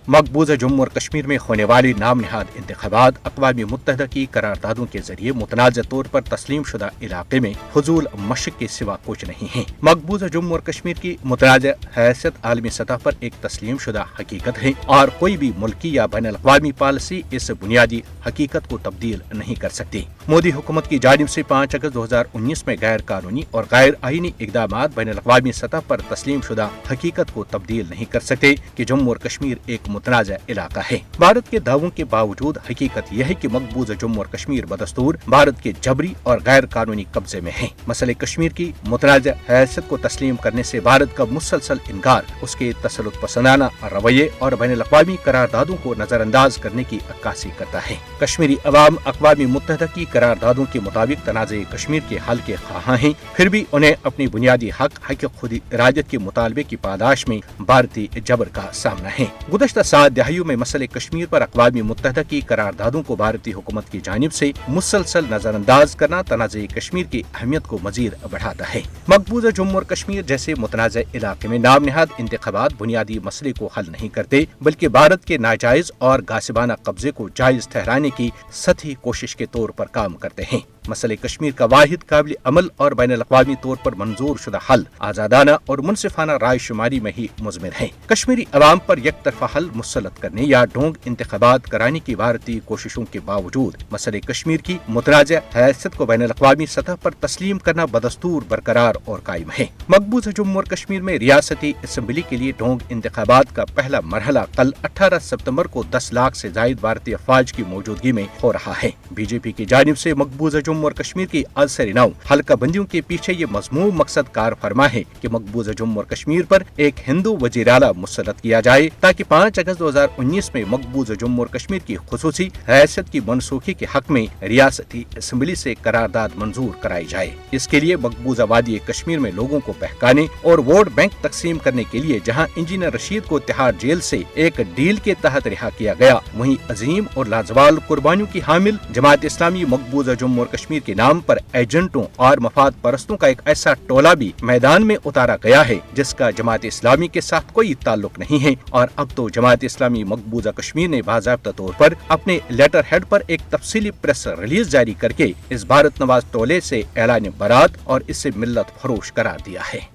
मकबूजा जम्मू और कश्मीर में होने वाली नाम नहाद इंतखाबात अक़वाम मुत्तहिदा की करारदादों के जरिए मुतनाज़ तौर पर तस्लीम शुदा इलाके में हुजूल मशक के सिवा कुछ नहीं है। मकबूजा जम्मू और कश्मीर की मुतनाज़ हैसियत आलमी सतह पर एक तस्लीम शुदा हकीकत है और कोई भी मुल्की या बैनुल अक़वामी पॉलिसी इस बुनियादी हकीकत को तब्दील नहीं कर सकती। मोदी हुकूमत की जानिब से 5 अगस्त 2019 में गैर कानूनी और गैर आईनी इक़दाम बैनुल अक़वामी सतह पर तस्लीम शुदा हकीकत को तब्दील नहीं कर सकते कि जम्मू और कश्मीर एक मुतनाज़ इलाका है। भारत के दावों के बावजूद हकीकत यह है कि मकबूजा जम्मू और कश्मीर बदस्तूर भारत के जबरी और गैर कानूनी कब्जे में है। मसले कश्मीर की मुतनाज़ हैसियत को तस्लीम करने से भारत का मुसलसल इनकार उसके तसल्लुत पसंदाना रवैये और बैनुल अक़वामी करारदादों को नजरअंदाज करने की अक्कासी करता है। कश्मीरी अवाम अक़वाम मुत्तहिदा की करारदादों के मुताबिक तनाज़े कश्मीर के हल के ख़्वाहां हैं, फिर भी उन्हें अपनी बुनियादी हक खुद इरादत के मुतालबे की पादाश में भारतीय जबर का सामना है। गुज़श्ता 7 दहाइयों में मसले कश्मीर पर अक़वाम मुत्तहिदा की करारदादों को भारतीय हुकूमत की जानिब से मुसलसल नजरअंदाज करना तनाज़े कश्मीर की अहमियत को मजीद बढ़ाता है। मकबूजा जम्मू और कश्मीर जैसे मुतनाज़ इलाके में नाम नहाद इंतखाबात बुनियादी मसले को हल नहीं करते, बल्कि भारत के नाजायज और गासिबाना कब्जे को जायज ठहराने की सतही कोशिश के तौर पर काम करते हैं। मसले कश्मीर का वाहिद काबिल अमल और बैनुल अक़वामी तौर पर मंजूर शुदा हल आजादाना और मुनसिफाना राय शुमारी में ही मुज़मिर है। कश्मीरी अवाम पर एक तरफा हल मुसल्लत करने या ढोंग इंतखाबात कराने की भारतीय कोशिशों के बावजूद मसले कश्मीर की मुतनाज़ हैसियत को बैनुल अक़वामी सतह पर तस्लीम करना बदस्तूर बरकरार और कायम है। मकबूजा जम्मू और कश्मीर में रियासती असम्बली के लिए ढोंग इंतखाबात का पहला मरहला कल 18 सितंबर को 10 लाख से जायद भारतीय अफवाज की मौजूदगी में हो रहा है। बीजेपी की जानिब से मकबूजा जम्मू और कश्मीर की असर-ए-नौ हल्का बंदियों के पीछे ये मज़मूम मकसद कार फरमा है कि मकबूजा जम्मू और कश्मीर पर एक हिंदू वज़ीर आला मुसल्लत किया जाए ताकि 5 अगस्त 2019 में मकबूजा जम्मू और कश्मीर की खुसूसी हैसियत की मनसूखी के हक में रियासती असम्बली से करारदाद मंजूर कराई जाए। इसके लिए मकबूजा वादी कश्मीर में लोगों को बहकाने और वोट बैंक तकसीम करने के लिए जहाँ इंजीनियर रशीद को तिहाड़ जेल से एक डील के तहत रिहा किया गया, वहीं अजीम और लाजवाल कुर्बानियों की हामिल जमात इस्लामी मकबूजा जम्मू और कश्मीर के नाम पर एजेंटों और मफाद परस्तों का एक ऐसा टोला भी मैदान में उतारा गया है जिसका जमात इस्लामी के साथ कोई ताल्लुक नहीं है। और अब तो जमात इस्लामी मकबूजा कश्मीर ने बाज़ाब्ता तौर पर अपने लेटर हेड पर एक तफसीली प्रेस रिलीज जारी करके इस भारत नवाज टोले से ऐलान बरात और इससे मिल्लत फरोश करार दिया है।